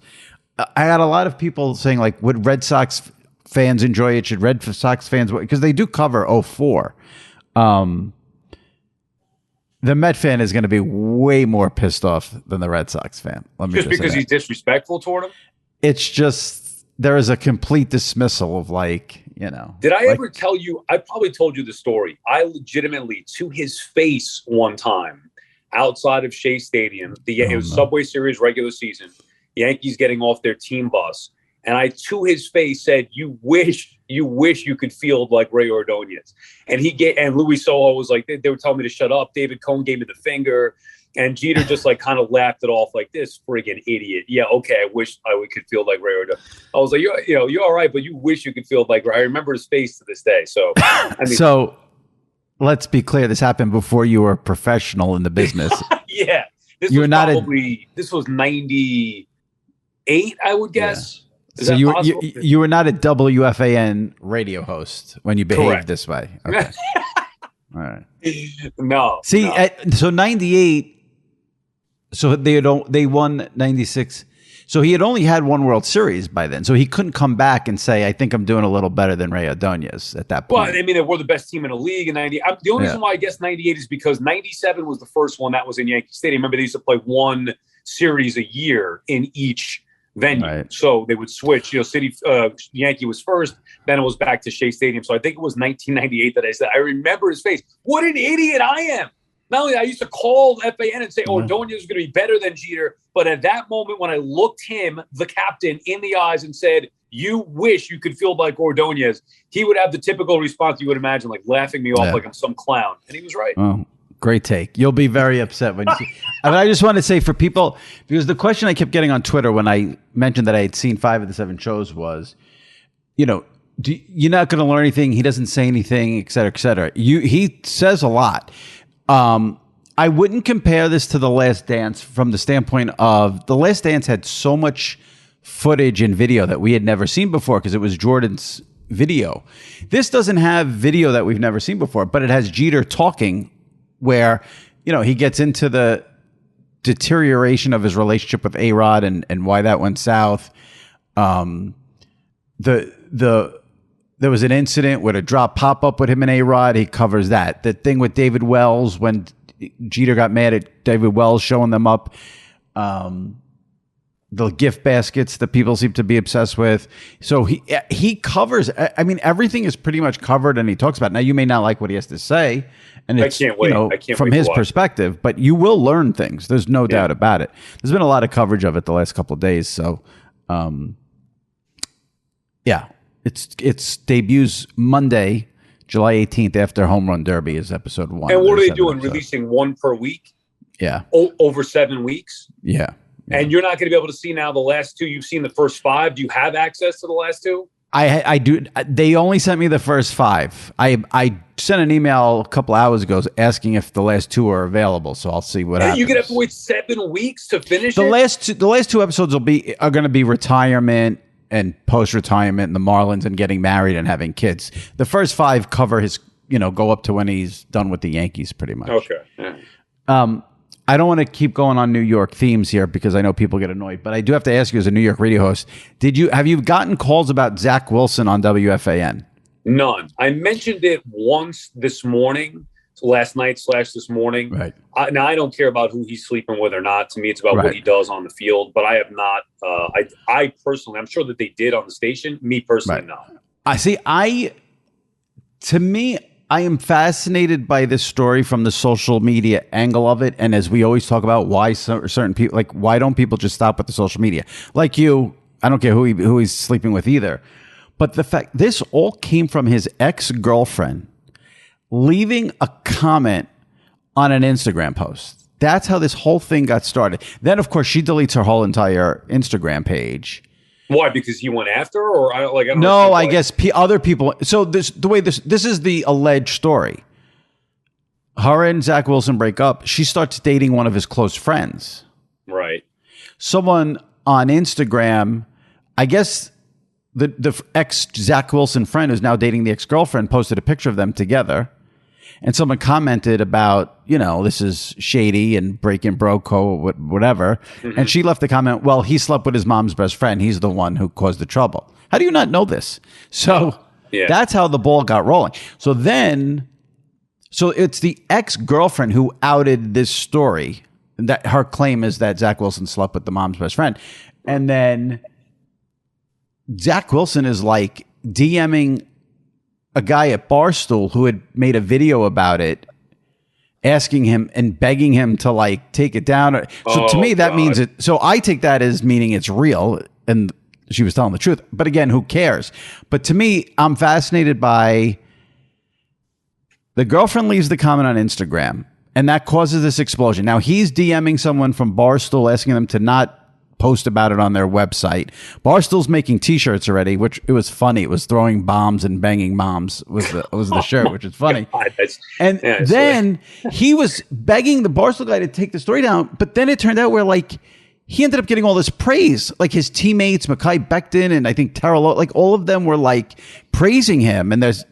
I had a lot of people saying would Red Sox fans enjoy it? Should Red Sox fans, because they do cover 04. The Met fan is going to be way more pissed off than the Red Sox fan. Just because he's disrespectful toward him? It's just there is a complete dismissal of Did I ever tell you? I probably told you the story. I legitimately, to his face, one time outside of Shea Stadium, it was Subway Series regular season. Yankees getting off their team bus, and I, to his face, said, "You wish you could field like Ray Ordonez." And Luis Soho was like, they were telling me to shut up. David Cohn gave me the finger. And Jeter just kind of laughed it off like, this friggin' idiot. Yeah, okay, I wish I could feel like Ray Ordonez. I was like, you're all right, but you wish you could feel like Ray. I remember his face to this day. So, so let's be clear. This happened before you were a professional in the business. Yeah, this was 98, I would guess. Yeah. So you were not a WFAN radio host when you behaved this way. Okay. All right. No. See, no. So 98. So they won 96. So he had only had one World Series by then. So he couldn't come back and say, I think I'm doing a little better than Ray Ordonez at that point. Well, I mean, they were the best team in the league in 90. The only reason why I guess 98 is because 97 was the first one that was in Yankee Stadium. Remember, they used to play one series a year in each venue. Right. So they would switch. Yankee was first, then it was back to Shea Stadium. So I think it was 1998 that I said, I remember his face. What an idiot I am. Not only I used to call FAN and say, Ordonez is going to be better than Jeter. But at that moment, when I looked him, the captain, in the eyes and said, you wish you could feel like Ordonez, he would have the typical response you would imagine, like laughing me off like I'm some clown. And he was right. Oh, great take. You'll be very upset when you see. I just want to say for people, because the question I kept getting on Twitter when I mentioned that I had seen 5 of the 7 shows was, you're not going to learn anything. He doesn't say anything, et cetera, et cetera. He says a lot. I wouldn't compare this to The Last Dance from the standpoint of The Last Dance had so much footage and video that we had never seen before because it was Jordan's video. This doesn't have video that we've never seen before, but it has Jeter talking where, he gets into the deterioration of his relationship with A-Rod and why that went south. There was an incident with a drop pop-up with him and A-Rod. He covers that. The thing with David Wells when Jeter got mad at David Wells showing them up. The gift baskets that people seem to be obsessed with. So he covers, I mean, everything is pretty much covered and he talks about it. Now, you may not like what he has to say. And it's, I can't wait. I can't from wait his perspective, but you will learn things. There's no doubt about it. There's been a lot of coverage of it the last couple of days. So, It's debuts Monday, July 18th after Home Run Derby is episode 1. And what are they doing? Episodes. Releasing one per week? Yeah. Over 7 weeks? Yeah. And you're not going to be able to see now the last 2. You've seen the first 5. Do you have access to the last 2? I do. They only sent me the first 5. I sent an email a couple hours ago asking if the last 2 are available. So I'll see what happens. You're gonna have to wait 7 weeks to finish the last two episodes are going to be retirement and post-retirement and the Marlins and getting married and having kids. The first 5 cover his, go up to when he's done with the Yankees pretty much. Okay. Yeah. I don't want to keep going on New York themes here because I know people get annoyed, but I do have to ask you as a New York radio host, have you gotten calls about Zach Wilson on WFAN? None. I mentioned it once this morning, last night / this morning. Right. Now, I don't care about who he's sleeping with or not. To me, it's about what he does on the field, but I have not. I personally, I'm sure that they did on the station. Me personally, no. I am fascinated by this story from the social media angle of it. And as we always talk about why certain people, why don't people just stop with the social media? Like you, I don't care who he's sleeping with either. But the fact, this all came from his ex-girlfriend leaving a comment on an Instagram post. That's how this whole thing got started. Then, of course, she deletes her whole entire Instagram page. Why? Because he went after her, or I don't know. I guess other people. So this is the alleged story. Her and Zach Wilson break up. She starts dating one of his close friends. Right. Someone on Instagram, I guess the ex Zach Wilson friend who's now dating the ex-girlfriend posted a picture of them together. And someone commented about, this is shady and breaking broco, whatever. Mm-hmm. And she left the comment, well, he slept with his mom's best friend. He's the one who caused the trouble. How do you not know this? So that's how the ball got rolling. So it's the ex-girlfriend who outed this story. That her claim is that Zach Wilson slept with the mom's best friend. And then Zach Wilson is DMing a guy at Barstool who had made a video about it, asking him and begging him to take it down. So to me, that means it. So I take that as meaning it's real and she was telling the truth. But again, who cares? But to me, I'm fascinated by the girlfriend leaves the comment on Instagram and that causes this explosion. Now he's DMing someone from Barstool asking them to not post about it on their website. Barstool's making t-shirts already, which it was funny. It was throwing bombs and banging moms was the shirt, which is funny. And then he was begging the Barstool guy to take the story down, but then it turned out where he ended up getting all this praise. His teammates, Mekhi Becton and I think Terrell, all of them were praising him. And there's,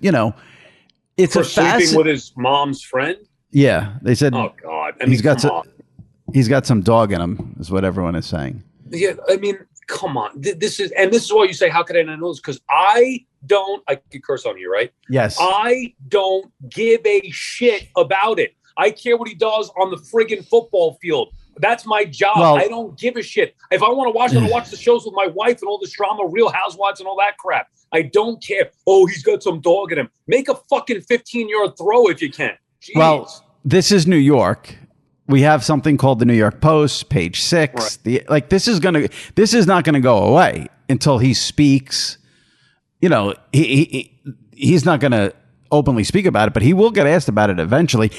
It's for sleeping with his mom's friend. Yeah, they said. Oh God, I mean, he's got some dog in him, is what everyone is saying. Yeah, I mean, come on. This is why you say, how could I not know this? Because I can curse on you, right? Yes. I don't give a shit about it. I care what he does on the friggin' football field. That's my job. Well, I don't give a shit. If I want to watch it, I'll watch the shows with my wife and all this drama, Real Housewives and all that crap. I don't care. Oh, he's got some dog in him. Make a fucking 15-yard throw if you can. Jeez. Well, this is New York. We have something called the New York Post, page 6. Right. This is not gonna go away until he speaks. You know, he's not gonna openly speak about it, but he will get asked about it eventually.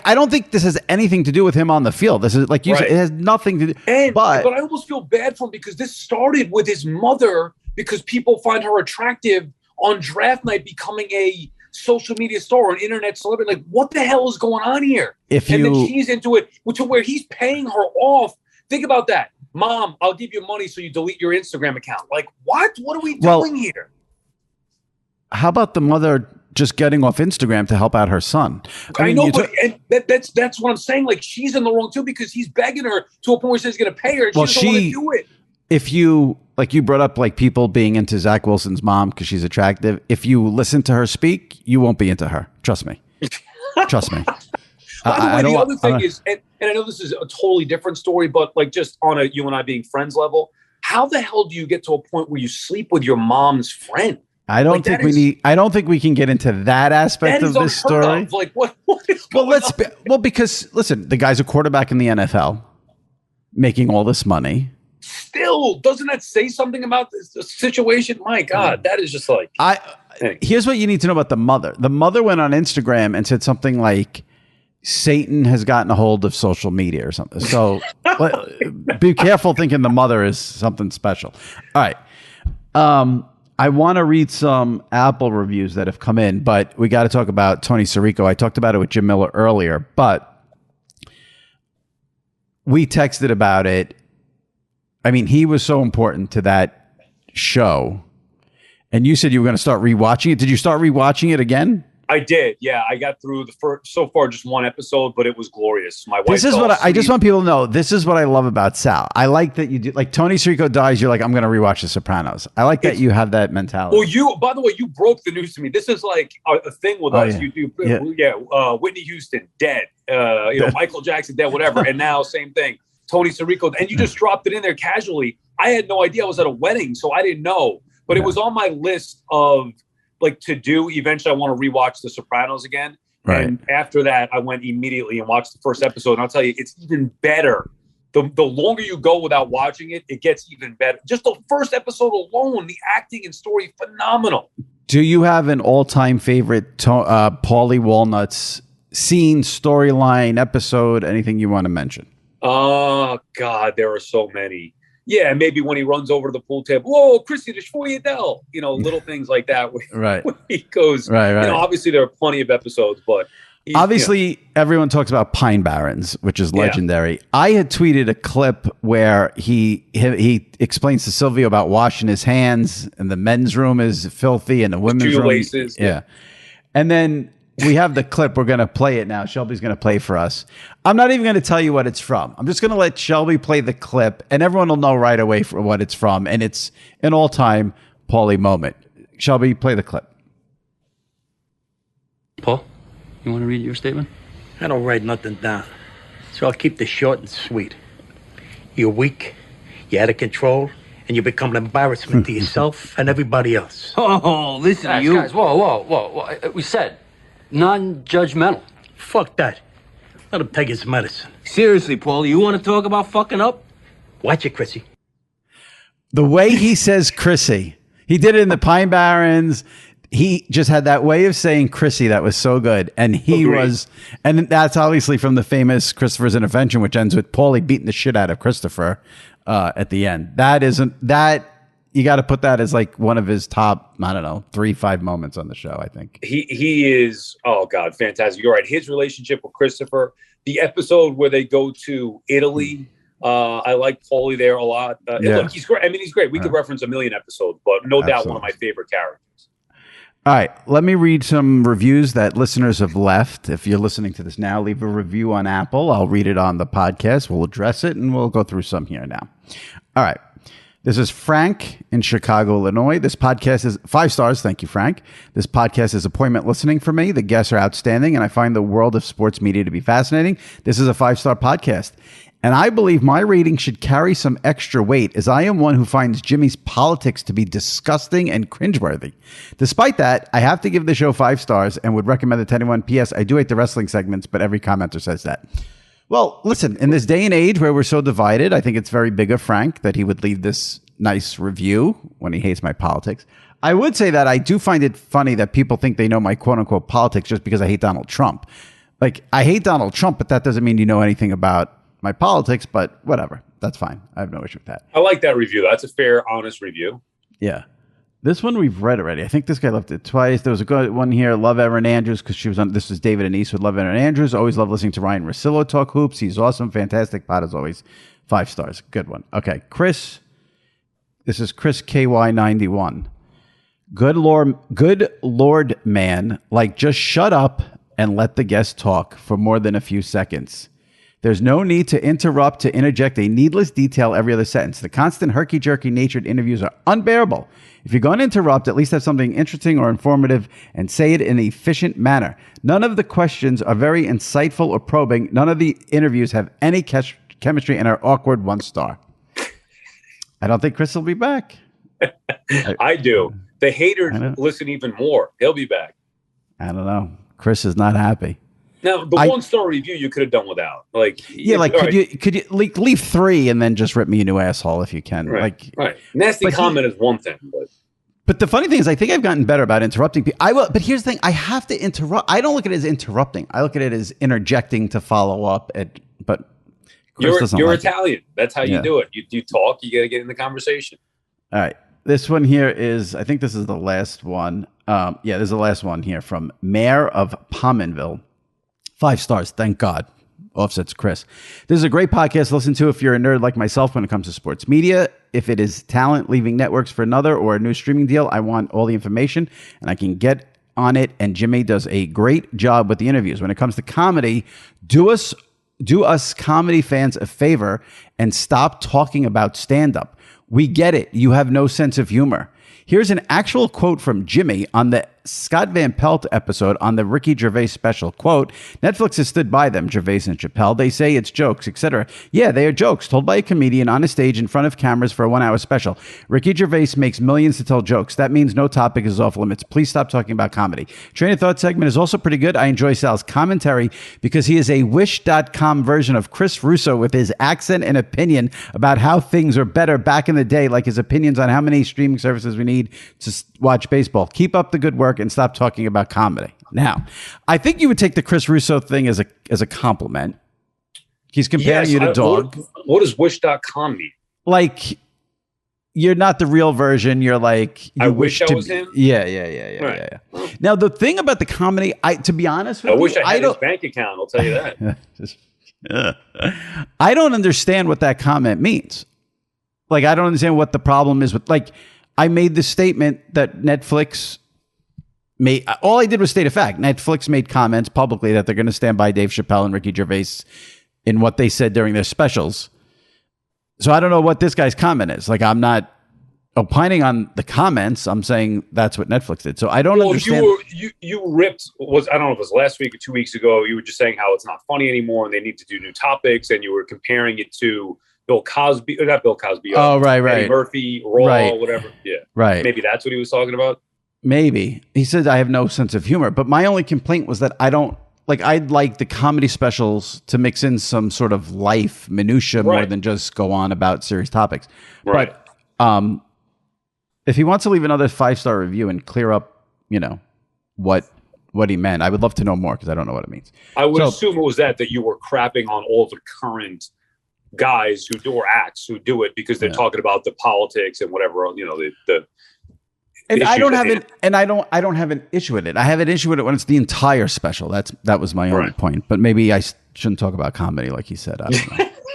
I don't think this has anything to do with him on the field. This is like you said, it has nothing to do. But I almost feel bad for him because this started with his mother because people find her attractive on draft night, becoming a social media star or an internet celebrity. Like, what the hell is going on here? And then she's into it to where he's paying her off. Think about that. Mom, I'll give you money so you delete your Instagram account. Like, what? What are we doing here? How about the mother just getting off Instagram to help out her son? I know, but that's what I'm saying. Like, she's in the wrong too because he's begging her to a point where she's going to pay her. And she doesn't want to do it. If you brought up like people being into Zach Wilson's mom because she's attractive. If you listen to her speak, you won't be into her. Trust me. Trust me. By the way, the other thing is, and I know this is a totally different story, but like just on a you and I being friends level, how the hell do you get to a point where you sleep with your mom's friend? I don't think we can get into that aspect of this story. Like what is going on? Because listen, the guy's a quarterback in the NFL, making all this money. Still, doesn't that say something about this situation? My God, that is just like. Here's what you need to know about the mother. The mother went on Instagram and said something like, Satan has gotten a hold of social media or something. So be careful thinking the mother is something special. All right. I want to read some Apple reviews that have come in, but we got to talk about Tony Sirico. I talked about it with Jim Miller earlier, but we texted about it. I mean, he was so important to that show. And you said you were going to start rewatching it. Did you start rewatching it again? I did. Yeah, I got through the first, so far just one episode, but it was glorious. My wife. This is what I just want people to know. This is what I love about Sal. I like that you do. Like Tony Sirico dies, you're like, I'm going to rewatch The Sopranos. I like that you have that mentality. Well, by the way, you broke the news to me. This is like a thing with us. Yeah. You do, Whitney Houston dead. Michael Jackson dead. Whatever. And now same thing. Tony Sirico, and you just dropped it in there casually. I had no idea. I was at a wedding, so I didn't know. But it was on my list of like to do. Eventually, I want to rewatch The Sopranos again. Right. And after that, I went immediately and watched the first episode. And I'll tell you, it's even better. The longer you go without watching it, it gets even better. Just the first episode alone, the acting and story, phenomenal. Do you have an all-time favorite Paulie Walnuts scene, storyline, episode, anything you want to mention? Oh, God, there are so many. Yeah, maybe when he runs over to the pool table, whoa, Christy, the Schwoyadel, little things like that. Right. When he goes, right. Obviously there are plenty of episodes, but. Obviously, everyone talks about Pine Barrens, which is legendary. Yeah. I had tweeted a clip where he explains to Silvio about washing his hands and the men's room is filthy and the women's room. Yeah. And then we have the clip. We're going to play it now. Shelby's going to play for us. I'm not even going to tell you what it's from. I'm just going to let Shelby play the clip, and everyone will know right away for what it's from. And it's an all-time Paulie moment. Shelby, play the clip. Paul, you want to read your statement? I don't write nothing down, so I'll keep this short and sweet. You're weak, you're out of control, and you become an embarrassment to yourself and everybody else. Oh, listen to you. Guys, whoa. We said non-judgmental. Fuck that. Let him take his medicine. Seriously, Paul, you want to talk about fucking up? Watch it, Chrissy. The way he says Chrissy, he did it in the Pine Barrens. He just had that way of saying Chrissy that was so good. And and that's obviously from the famous Christopher's Intervention, which ends with Paulie beating the shit out of Christopher at the end. You got to put that as like one of his top, 3-5 moments on the show, I think. He is, oh God, fantastic. You're right. His relationship with Christopher, the episode where they go to Italy, I like Paulie there a lot. Look, he's great. I mean, he's great. We could reference a million episodes, but no doubt one of my favorite characters. All right, let me read some reviews that listeners have left. If you're listening to this now, leave a review on Apple. I'll read it on the podcast. We'll address it, and we'll go through some here now. All right. This is Frank in Chicago, Illinois. This podcast is 5 stars. Thank you, Frank. This podcast is appointment listening for me. The guests are outstanding, and I find the world of sports media to be fascinating. This is a 5-star podcast. And I believe my rating should carry some extra weight, as I am one who finds Jimmy's politics to be disgusting and cringeworthy. Despite that, I have to give the show 5 stars and would recommend it to anyone. P.S. I do hate the wrestling segments, but every commenter says that. Well, listen, in this day and age where we're so divided, I think it's very big of Frank that he would leave this nice review when he hates my politics. I would say that I do find it funny that people think they know my quote-unquote politics just because I hate Donald Trump. Like, I hate Donald Trump, but that doesn't mean you know anything about my politics, but whatever. That's fine. I have no issue with that. I like that review. That's a fair, honest review. Yeah. This one we've read already. I think this guy left it twice. There was a good one here. Love Erin Andrews because she was on. This was David and Eastwood. Love Erin Andrews. Always love listening to Ryan Russillo talk hoops. He's awesome. Fantastic pod as always. 5 stars. Good one. Okay. Chris. This is Chris KY91. Good Lord, man. Like, just shut up and let the guest talk for more than a few seconds. There's no need to interject a needless detail every other sentence. The constant herky-jerky natured interviews are unbearable. If you're going to interrupt, at least have something interesting or informative and say it in an efficient manner. None of the questions are very insightful or probing. None of the interviews have any chemistry and are awkward. 1 star. I don't think Chris will be back. I do. The haters listen even more. He'll be back. I don't know. Chris is not happy. Now, the 1-star review you could have done without. Like, yeah, like could you like leave 3 and then just rip me a new asshole if you can? Right. Nasty comment is one thing, but the funny thing is, I think I've gotten better about interrupting people. I will, but here's the thing: I have to interrupt. I don't look at it as interrupting. I look at it as interjecting to follow up. But Chris you're Italian. That's how you do it. You talk. You got to get in the conversation. All right. This one here is. I think this is the last one. Yeah, this is the last one here from Mayor of Pominville. 5 stars. Thank God. Offsets Chris. This is a great podcast to listen to if you're a nerd like myself when it comes to sports media. If it is talent leaving networks for another or a new streaming deal, I want all the information and I can get on it. And Jimmy does a great job with the interviews. When it comes to comedy, do us comedy fans a favor and stop talking about stand-up. We get it. You have no sense of humor. Here's an actual quote from Jimmy on the Scott Van Pelt episode on the Ricky Gervais special. Quote, Netflix has stood by them, Gervais and Chappelle. They say it's jokes, etc. Yeah, they are jokes told by a comedian on a stage in front of cameras for a 1-hour special. Ricky Gervais makes millions to tell jokes. That means no topic is off limits. Please stop talking about comedy. Train of Thought segment is also pretty good. I enjoy Sal's commentary because he is a Wish.com version of Chris Russo with his accent and opinion about how things are better back in the day, like his opinions on how many streaming services we need to watch baseball. Keep up the good work and stop talking about comedy. Now, I think you would take the Chris Russo thing as a compliment. He's comparing you to dog. What does Wish.com mean? Like, you're not the real version. You're like, I wish I was him. Yeah. Now, the thing about the comedy, to be honest with you, I wish I had his bank account. I'll tell you that. I don't understand what that comment means. Like, I don't understand what the problem is with, like, I made the statement that Netflix all I did was state a fact. Netflix made comments publicly that they're going to stand by Dave Chappelle and Ricky Gervais in what they said during their specials. So I don't know what this guy's comment is. Like, I'm not opining on the comments. I'm saying that's what Netflix did. So I don't understand. You ripped, I don't know if it was last week or 2 weeks ago, you were just saying how it's not funny anymore and they need to do new topics, and you were comparing it to Bill Cosby, or not Bill Cosby. Right. Eddie Murphy, Raw, whatever. Yeah. Right. Maybe that's what he was talking about. Maybe. He said, I have no sense of humor. But my only complaint was that I'd like the comedy specials to mix in some sort of life minutia more than just go on about serious topics. Right. But if he wants to leave another 5-star review and clear up, what he meant, I would love to know more because I don't know what it means. I would assume it was that you were crapping on all the current guys who do, or acts who do it because they're talking about the politics and whatever, the and I don't have an issue with it. I have an issue with it when it's the entire special. That was my only point. But maybe I shouldn't talk about comedy like he said. I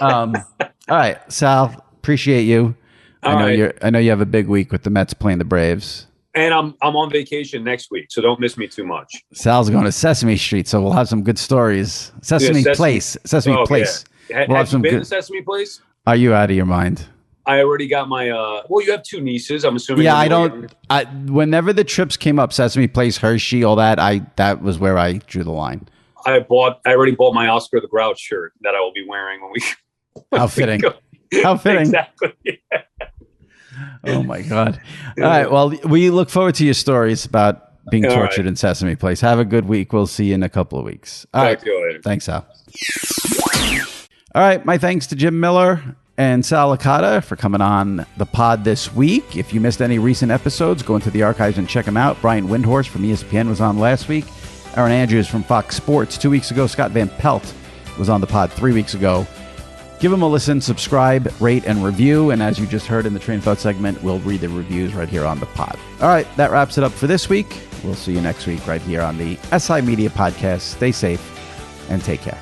don't know. All right, Sal, appreciate you. I know you have a big week with the Mets playing the Braves. And I'm on vacation next week, so don't miss me too much. Sal's going to Sesame Street, so we'll have some good stories. Sesame Place. Yeah. We'll have you been to Sesame Place? Are you out of your mind? I already got my. Well, you have 2 nieces. I'm assuming. Yeah, I don't. Whenever the trips came up, Sesame Place, Hershey, all that, that was where I drew the line. I already bought my Oscar the Grouch shirt that I will be wearing when we. How fitting! How fitting! Exactly. Oh my God! All right. Well, we look forward to your stories about being tortured in Sesame Place. Have a good week. We'll see you in a couple of weeks. All right. See you later. Thanks, Al. All right. My thanks to Jim Miller and Sal Licata for coming on the pod this week. If you missed any recent episodes, go into the archives and check them out. Brian Windhorst from ESPN was on last week. Aaron Andrews from Fox Sports 2 weeks ago. Scott Van Pelt was on the pod 3 weeks ago. Give them a listen, subscribe, rate, and review. And as you just heard in the Train of Thought segment, we'll read the reviews right here on the pod. All right, that wraps it up for this week. We'll see you next week right here on the SI Media Podcast. Stay safe and take care.